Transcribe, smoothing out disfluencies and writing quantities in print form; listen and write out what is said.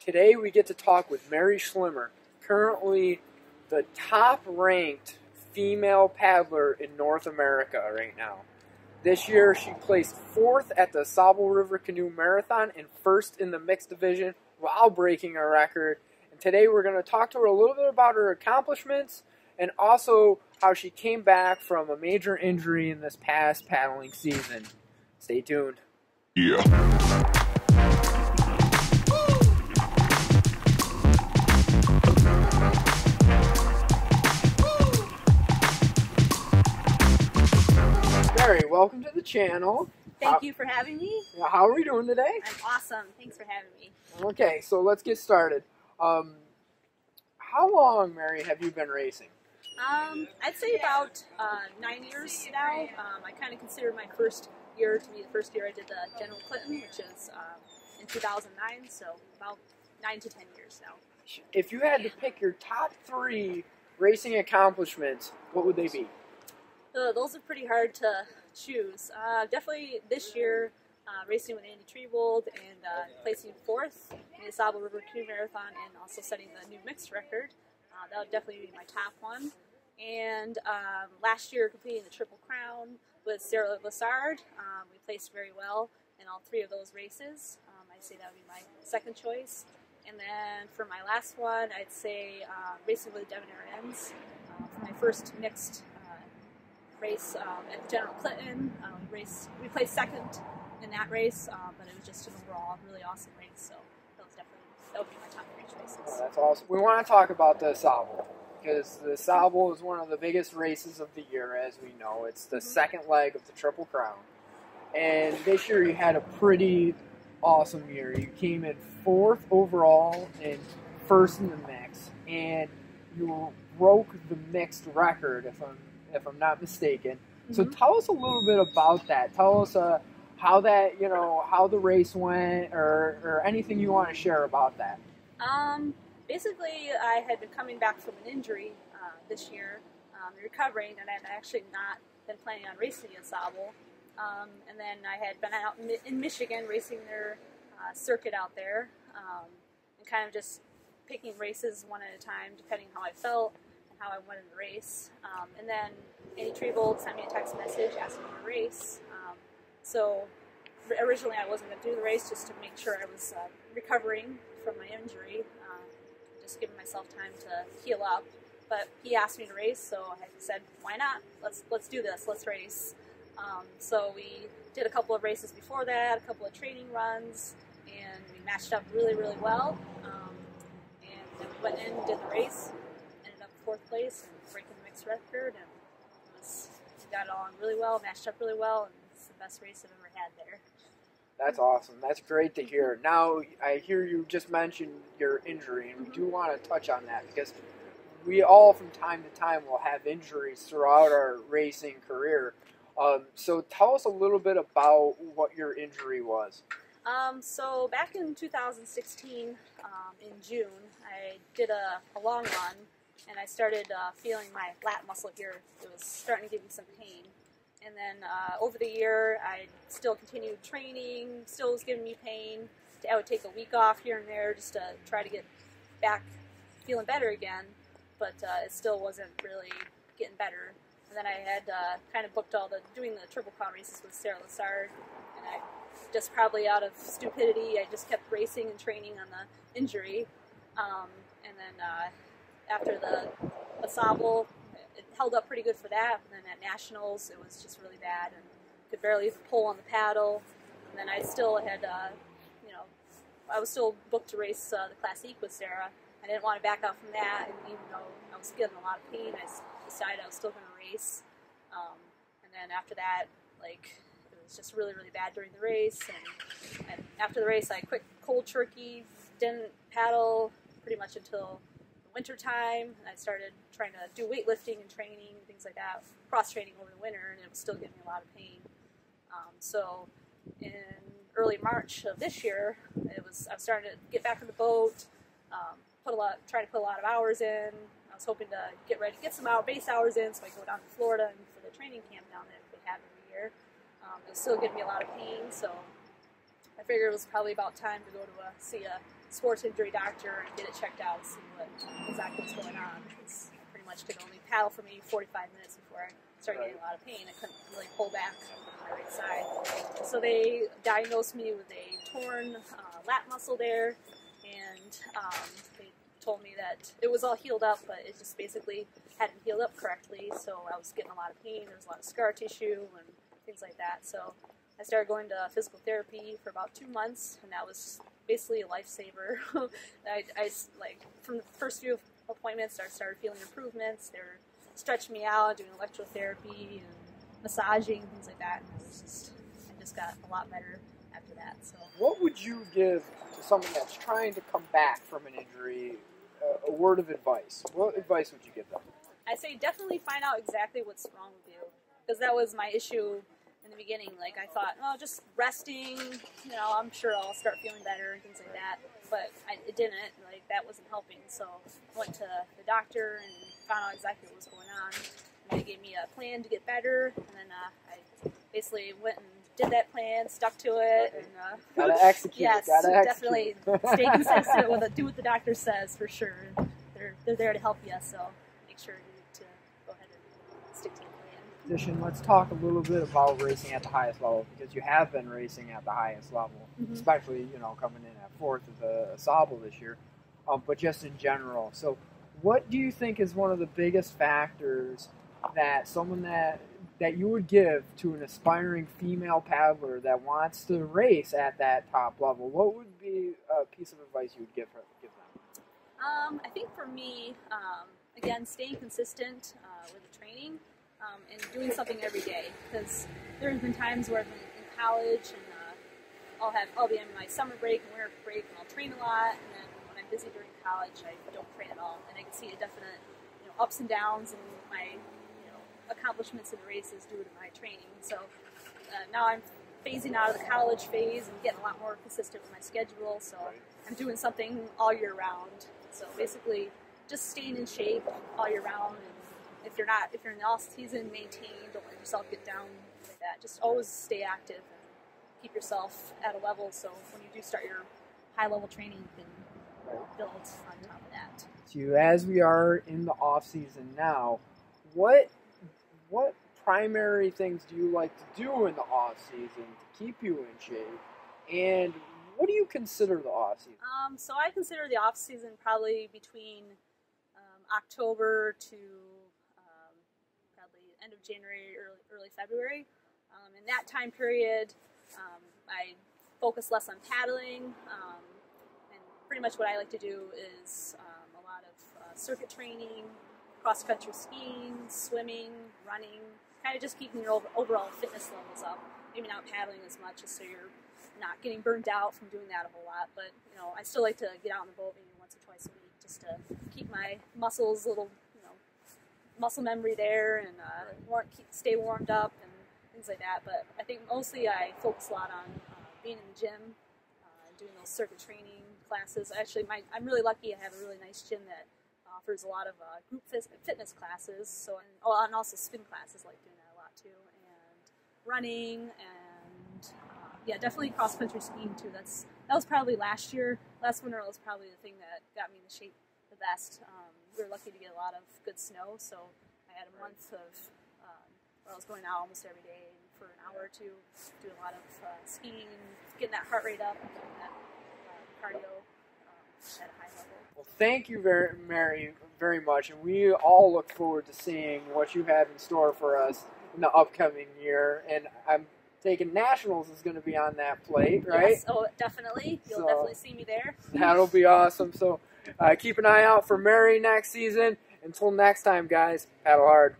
Today we get to talk with Mary Schlimmer, currently the top-ranked female paddler in North America right now. This year she placed 4th at the Ausable River Canoe Marathon and 1st in the mixed division while breaking a record. And today we're going to talk to her a little bit about her accomplishments and also how she came back from a major injury in this past paddling season. Stay tuned. Yeah. Mary, welcome to the channel. Thank you for having me. How are we doing today? I'm awesome. Thanks for having me. Okay, so let's get started. How long, Mary, have you been racing? I'd say about 9 years now. I kind of consider my first year to be the first year I did the General Clinton, which is in 2009, so about 9 to 10 years now. If you had to pick your top 3 racing accomplishments, what would they be? Those are pretty hard to choose. Definitely this year, racing with Andy Triebold and placing 4th in the Ausable River Canoe Marathon and also setting the new mixed record. That would definitely be my top one. And last year, completing the Triple Crown with Sarah Lassard. We placed very well in all 3 of those races. I'd say that would be my second choice. And then for my last one, I'd say racing with the Debonair Ends. For my first mixed race at the General Clinton, we placed 2nd in that race, but it was just an overall really awesome race. So that would be my top 3 choices. Oh, that's awesome. We want to talk about the Ausable because the Ausable is one of the biggest races of the year, as we know. It's the second leg of the Triple Crown, and this year you had a pretty awesome year. You came in 4th overall and 1st in the mix, and you broke the mixed record, if I'm not mistaken. Mm-hmm. So tell us a little bit about that. Tell us how that, how the race went, or anything you want to share about that. Basically, I had been coming back from an injury this year, recovering, and I had actually not been planning on racing the Ausable. And then I had been out in Michigan racing their circuit out there, and kind of just picking races one at a time, depending on how I felt and how I wanted to race. And then Andy Triebold sent me a text message asking me to race. So originally I wasn't going to do the race just to make sure I was recovering from my injury, just giving myself time to heal up. But he asked me to race, so I said, why not? Let's do this. Let's race. So we did a couple of races before that, a couple of training runs, and we matched up really, really well. And then we went in, did the race, ended up 4th place and breaking the mixed record, and we got it on really well, matched up really well, and it's the best race I've ever had there. That's awesome. That's great to hear. Now, I hear you just mentioned your injury, and we do want to touch on that because we all, from time to time, will have injuries throughout our racing career. So tell us a little bit about what your injury was. So back in 2016, in June, I did a long run, and I started feeling my lat muscle here. It was starting to give me some pain. And then over the year, I still continued training, still was giving me pain. I would take a week off here and there just to try to get back feeling better again, but it still wasn't really getting better. And then I had kind of booked doing the Triple Crown races with Sarah Lassard, and I just probably out of stupidity, I just kept racing and training on the injury. And then after the Ausable, it held up pretty good for that, and then at Nationals, it was just really bad, and could barely even pull on the paddle. And then I still had, I was still booked to race the Classique with Sarah. I didn't want to back out from that, and even though I was getting a lot of pain, I decided I was still going to race. And then after that, it was just really, really bad during the race, and after the race, I quit cold turkey, didn't paddle pretty much until winter time, and I started trying to do weightlifting and training, things like that, cross-training over the winter, and it was still giving me a lot of pain. So in early March of this year, I was starting to get back on the boat, trying to put a lot of hours in. I was hoping to get ready to get some base hours in so I could go down to Florida and for the training camp down there that they have every year. It was still giving me a lot of pain, so I figured it was probably about time to go to see a sports injury doctor and get it checked out, see what exactly what's going on. Because I pretty much could only paddle for maybe 45 minutes before I started getting a lot of pain. I couldn't really pull back on my right side. So they diagnosed me with a torn lat muscle there, and they told me that it was all healed up, but it just basically hadn't healed up correctly. So I was getting a lot of pain. There was a lot of scar tissue and things like that. So I started going to physical therapy for about 2 months, and that was basically a lifesaver. I like from the first few appointments, I started feeling improvements. They were stretching me out, doing electrotherapy and massaging, things like that. And I just got a lot better after that. So, what would you give to someone that's trying to come back from an injury? A word of advice. What advice would you give them? I say definitely find out exactly what's wrong with you, because that was my issue in the beginning. Like, I thought, oh, just resting, you know, I'm sure I'll start feeling better and things like that. But it didn't. Like, that wasn't helping. So I went to the doctor and found out exactly what was going on. And they gave me a plan to get better. And then I basically went and did that plan, stuck to it. And gotta execute. Yes, gotta definitely stay consistent with it. Do what the doctor says for sure. They're there to help you. So make sure to go ahead and stick to the plan. Let's talk a little bit about racing at the highest level, because you have been racing at the highest level, especially, you know, coming in at 4th of the Ausable this year, but just in general. So what do you think is one of the biggest factors that someone that you would give to an aspiring female paddler that wants to race at that top level? What would be a piece of advice you would give them? I think for me, again, staying consistent with the training. And doing something every day, because there have been times where I've been in college and I'll be in my summer break and winter break and I'll train a lot, and then when I'm busy during college I don't train at all, and I can see a definite ups and downs in my accomplishments in the races due to my training. So now I'm phasing out of the college phase and getting a lot more consistent with my schedule, so I'm doing something all year round. So basically just staying in shape all year round. And if you're in the off season, maintain, don't let yourself get down like that. Just always stay active and keep yourself at a level, so when you do start your high level training, you can build on top of that. So as we are in the off season now, what primary things do you like to do in the off season to keep you in shape, and what do you consider the off season? So I consider the off season probably between October to end of January, early February. In that time period, I focus less on paddling, and pretty much what I like to do is a lot of circuit training, cross-country skiing, swimming, running, kind of just keeping your overall fitness levels up. Maybe not paddling as much, just so you're not getting burned out from doing that a whole lot, but I still like to get out on the boat maybe once or twice a week, just to keep my muscles a little muscle memory there, and stay warmed up and things like that. But I think mostly I focus a lot on being in the gym, doing those circuit training classes. Actually, I'm really lucky. I have a really nice gym that offers a lot of group fitness classes. So and also spin classes, like doing that a lot too, and running, and yeah, definitely cross country skiing too. That was probably last winter was probably the thing that got me in shape the best. We were lucky to get a lot of good snow, so I had a month of where I was going out almost every day for an hour or two, doing a lot of skiing, getting that heart rate up, and getting that cardio at a high level. Well, thank you, Mary, very much, and we all look forward to seeing what you have in store for us in the upcoming year. And I'm taking Nationals is going to be on that plate, right? Yes, oh, definitely. You'll definitely see me there. That'll be awesome. So keep an eye out for Mary next season. Until next time, guys, paddle hard.